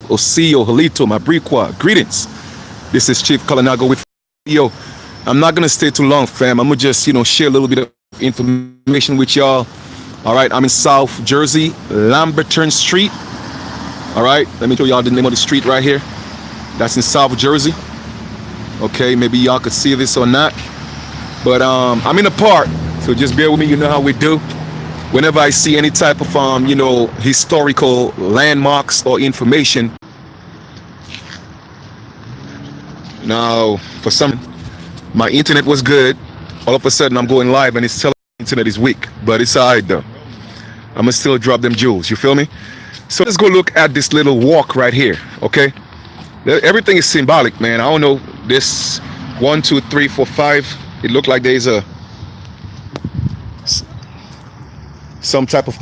Osio, Halito, Mabriqua, greetings. This is Chief Colonial with yo. I'm not gonna stay too long, fam. I'm gonna just, share a little bit of information with y'all. All right, I'm in South Jersey, Lamberton Street. All right, let me show y'all the name of the street right here. That's in South Jersey. Okay, maybe y'all could see this or not, but I'm in a park, so just bear with me. You know how we do. Whenever I see any type of historical landmarks or information. Now, for some, my internet was good. All of a sudden, I'm going live and it's telling me the internet is weak, but it's alright though. I'm gonna still drop them jewels. You feel me? So let's go look at this little walk right here. Okay, everything is symbolic, man. I don't know this 1, 2, 3, 4, 5. It looked like there's some type of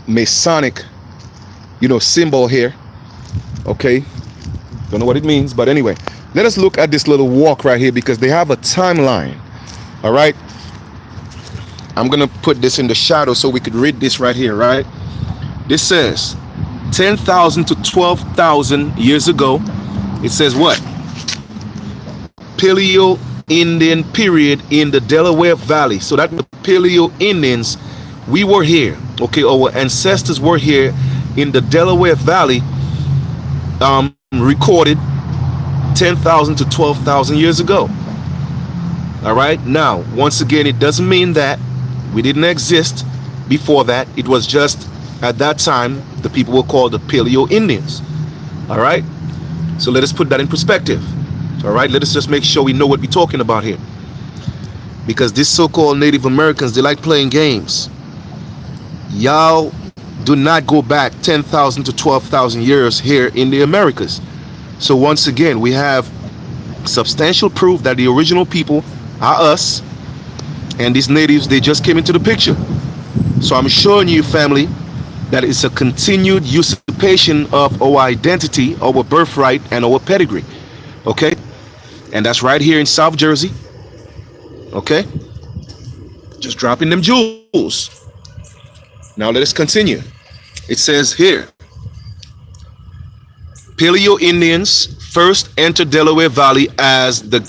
Masonic, symbol here. Okay, don't know what it means, but anyway, let us look at this little walk right here because they have a timeline. All right, I'm gonna put this in the shadow so we could read this right here. Right, this says 10,000 to 12,000 years ago. It says what? Paleo-Indian period in the Delaware Valley. So that the Paleo-Indians, we were here. Okay, our ancestors were here in the Delaware Valley, recorded 10,000 to 12,000 years ago. All right, now once again, it doesn't mean that we didn't exist before that. It was just at that time the people were called the Paleo-Indians. All right, so let us put that in perspective. All right, let us just make sure we know what we're talking about here, because these so-called Native Americans, they like playing games. Y'all do not go back 10,000 to 12,000 years here in the Americas. So once again, we have substantial proof that the original people are us, and these natives, they just came into the picture. So I'm showing you, family, that it's a continued usurpation of our identity, our birthright, and our pedigree. Okay, and that's right here in South Jersey. Okay, just dropping them jewels. Now let us continue. It says here, Paleo-Indians first entered Delaware Valley as the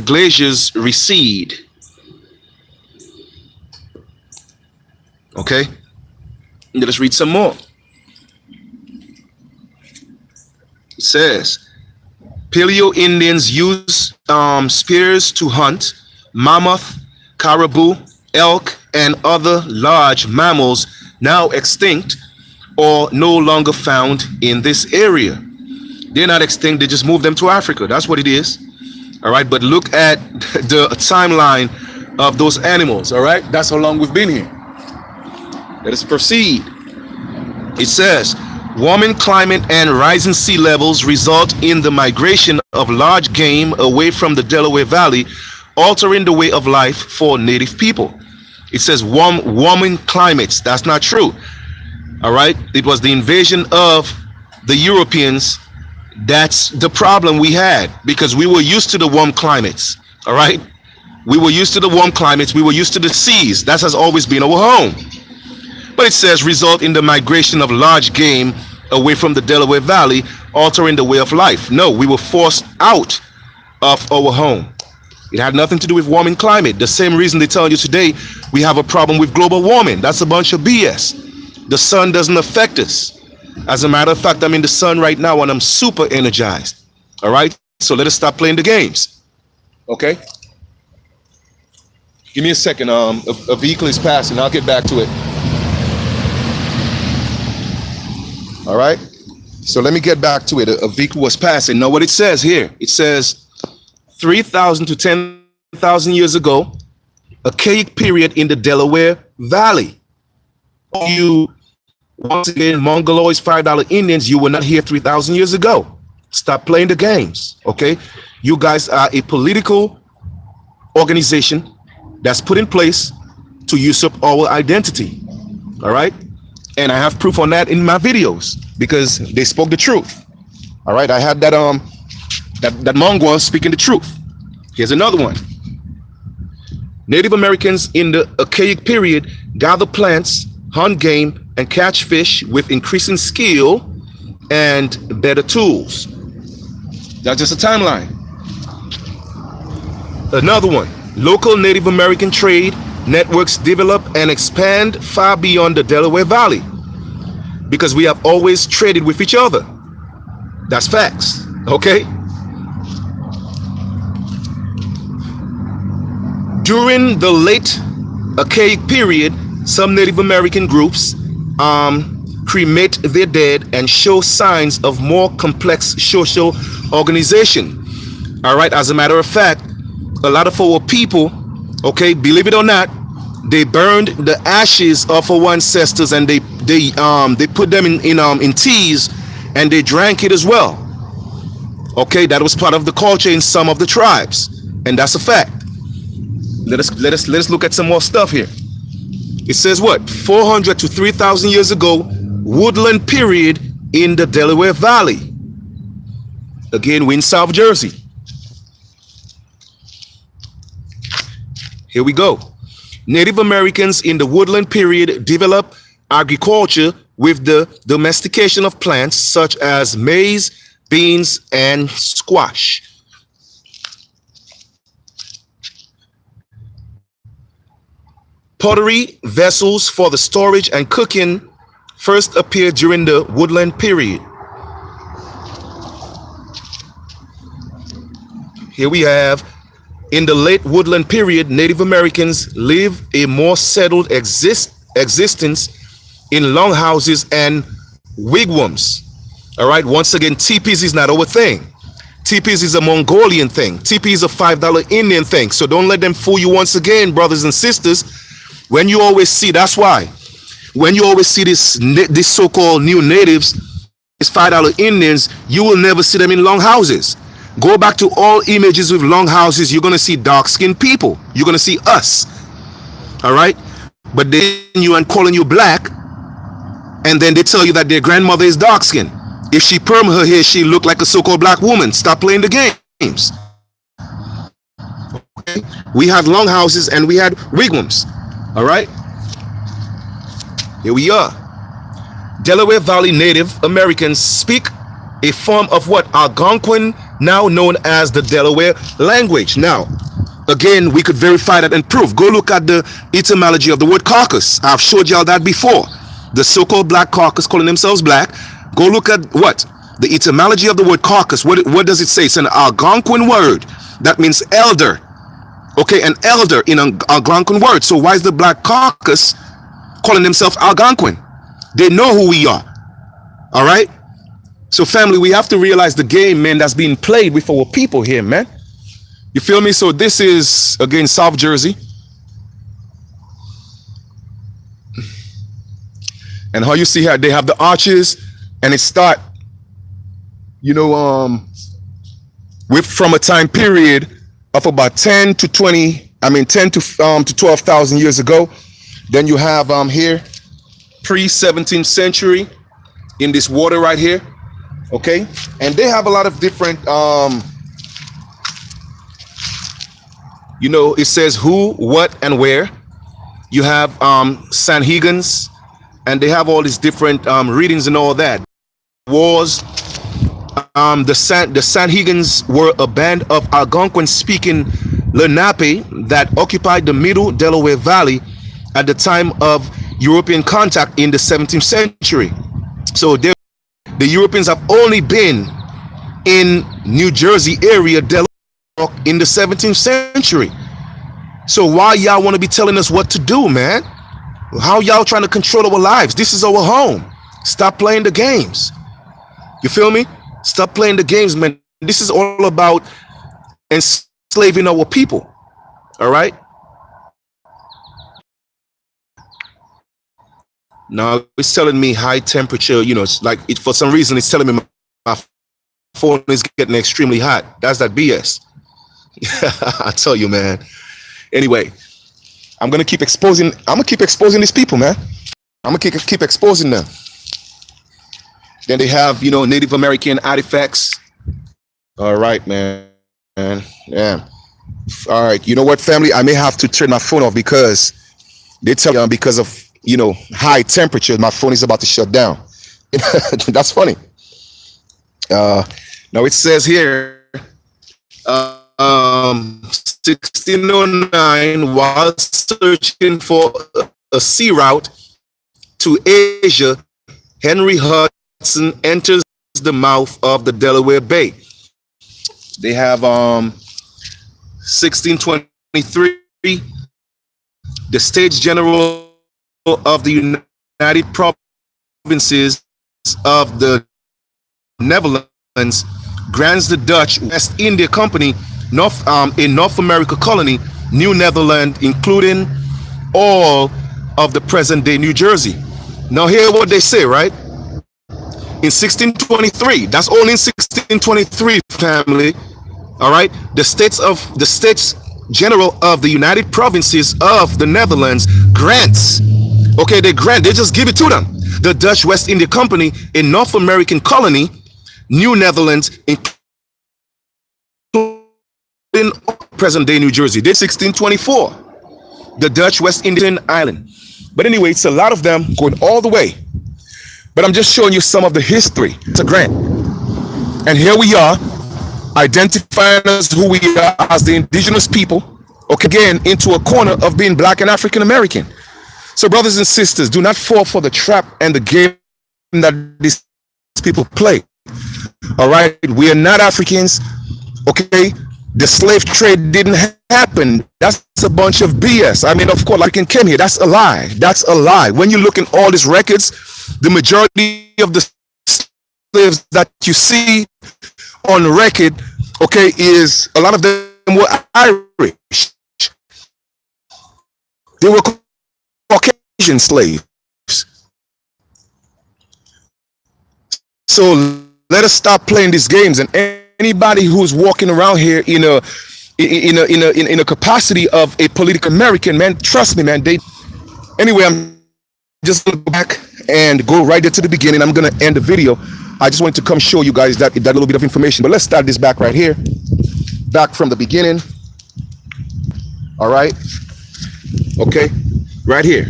glaciers recede. Okay, let us read some more. It says, Paleo-Indians use spears to hunt mammoth, caribou, elk, and other large mammals now extinct or no longer found in this area. They're not extinct, they just moved them to Africa. That's what it is. All right, but look at the timeline of those animals. All right, that's how long we've been here. Let us proceed. It says, warming climate and rising sea levels result in the migration of large game away from the Delaware Valley, altering the way of life for native people. It says warming climates. That's not true. All right, it was the invasion of the Europeans. That's the problem we had, because we were used to the warm climates. All right, we were used to the warm climates. We were used to the seas. That has always been our home. But it says result in the migration of large game away from the Delaware Valley, altering the way of life. No, we were forced out of our home. It had nothing to do with warming climate. The same reason they tell you today we have a problem with global warming. That's a bunch of BS. The sun doesn't affect us. As a matter of fact, I'm in the sun right now and I'm super energized. All right, so let us stop playing the games. Okay, give me a second. A vehicle is passing. I'll get back to it. All right, so let me get back to it. A vehicle was passing. Now what it says here, it says 3,000 to 10,000 years ago, archaic period in the Delaware Valley. You, once again, Mongoloids, $5 Indians, you were not here 3,000 years ago. Stop playing the games, okay? You guys are a political organization that's put in place to usurp our identity, all right? And I have proof on that in my videos because they spoke the truth. All right, I had that that Mongol speaking the truth. Here's another one. Native Americans in the archaic period gather plants, hunt game, and catch fish with increasing skill and better tools. That's just a timeline. Another one, local Native American trade networks develop and expand far beyond the Delaware Valley because we have always traded with each other. That's facts, okay? During the late Archaic period, some Native American groups cremate their dead and show signs of more complex social organization. All right, as a matter of fact, a lot of our people, okay, believe it or not, they burned the ashes of our ancestors and they put them in teas and they drank it as well. Okay, that was part of the culture in some of the tribes, and that's a fact. Let us look at some more stuff here. It says what? 400 to 3,000 years ago, woodland period in the Delaware Valley. Again, we're in South Jersey. Here we go. Native Americans in the woodland period develop agriculture with the domestication of plants such as maize, beans, and squash. Pottery vessels for the storage and cooking first appeared during the woodland period. Here we have, in the late woodland period, Native Americans live a more settled existence in longhouses and wigwams. All right, once again, teepees is not our thing. Teepees is a Mongolian thing. Teepee is a $5 Indian thing. So don't let them fool you once again, brothers and sisters. When you always see, that's why, when you always see this so-called new natives, these $5 Indians, you will never see them in long houses. Go back to all images with long houses, you're going to see dark-skinned people. You're going to see us. All right? But then you and calling you black, and then they tell you that their grandmother is dark-skinned. If she perm her hair, she look like a so-called black woman. Stop playing the games. Okay? We had long houses and we had wigwams. All right, here we are. Delaware Valley Native Americans speak a form of what? Algonquin, now known as the Delaware language. Now, again, we could verify that and prove. Go look at the etymology of the word caucus. I've showed y'all that before. The so-called black caucus calling themselves black. Go look at what? The etymology of the word caucus. What does it say? It's an Algonquin word. That means elder. Okay, an elder in an Algonquin word. So why is the black caucus calling themselves Algonquin? They know who we are. All right? So family, we have to realize the game, man, that's being played with our people here, man. You feel me? So this is, again, South Jersey. And how you see here, they have the arches and it start, you know, with from a time period of about 10 to 12,000 years ago. Then you have here pre-17th century in this water right here. Okay, and they have a lot of different you know, it says who, what, and where. You have Sanhegans, and they have all these different readings and all that. Wars. The Sanhegans were a band of Algonquin-speaking Lenape that occupied the middle Delaware Valley at the time of European contact in the 17th century. So the Europeans have only been in New Jersey area, Delaware, in the 17th century. So why y'all want to be telling us what to do, man? How y'all trying to control our lives? This is our home. Stop playing the games. You feel me? Stop playing the games, man. This is all about enslaving our people. All right? Now it's telling me high temperature, you know, it's like it, for some reason it's telling me my phone is getting extremely hot. That's that BS. I tell you, man. Anyway, I'm gonna keep exposing these people, man. I'm gonna keep exposing them. Then they have, you know, Native American artifacts. All right, man. Yeah. All right. You know what, family? I may have to turn my phone off because they tell me because of, you know, high temperature, my phone is about to shut down. That's funny. Uh, Now it says here, 1609, while searching for a sea route to Asia, Henry Hudson enters the mouth of the Delaware Bay. They have 1623, the States General of the United Provinces of the Netherlands grants the Dutch West India Company a North America colony, New Netherland, including all of the present day New Jersey. Now, hear what they say, right? In 1623, that's only in 1623, family. All right, the States General of the United Provinces of the Netherlands grants. Okay, they just give it to them. The Dutch West India Company, a North American colony, New Netherlands, including present day New Jersey. Did 1624, the Dutch West Indian island. But anyway, it's a lot of them going all the way. But I'm just showing you some of the history to grant. And here we are, identifying us who we are as the indigenous people. Okay, again, into a corner of being black and African American. So, brothers and sisters, do not fall for the trap and the game that these people play. All right, we are not Africans. Okay, the slave trade didn't happen. That's a bunch of BS. I mean, of course, like in came here. That's a lie. That's a lie. When you look in all these records, the majority of the slaves that you see on record, okay, is a lot of them were Irish. They were Caucasian slaves. So let us stop playing these games. And anybody who's walking around here in a capacity of a political American, man, trust me, man. Anyway, I'm just gonna go back and go right there to the beginning. I'm gonna end the video. I just wanted to come show you guys that little bit of information. But let's start this back right here, back from the beginning. All right. Okay, right here.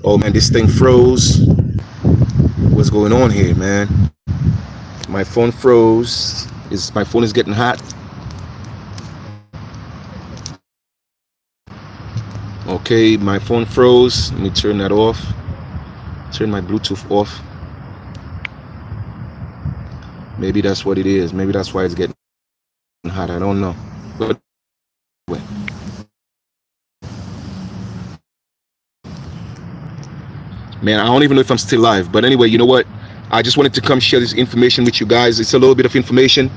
Oh man, this thing froze. What's going on here, man? My phone froze. My phone is getting hot. Okay, my phone froze. Let me turn that off. Turn my Bluetooth off. Maybe that's what it is. Maybe that's why it's getting hot. I don't know. But anyway. Man, I don't even know if I'm still live. But anyway, you know what? I just wanted to come share this information with you guys. It's a little bit of information.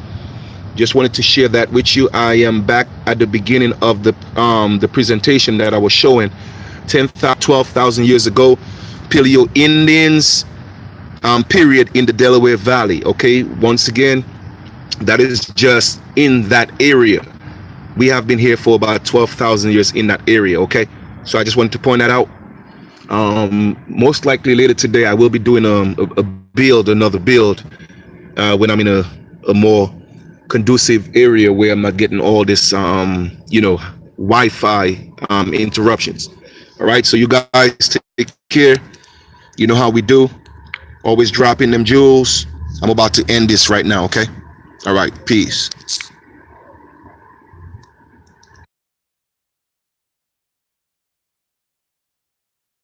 Just wanted to share that with you. I am back at the beginning of the presentation that I was showing. 12,000 years ago, Paleo-Indians period in the Delaware Valley. Okay, once again, that is just in that area. We have been here for about 12,000 years in that area. Okay, so I just wanted to point that out. Most likely later today I will be doing another build when I'm in a more conducive area where I'm not getting all this Wi-Fi interruptions. All right, so you guys take care. You know how we do. Always drop in them jewels. I'm about to end this right now. Okay, all right, peace.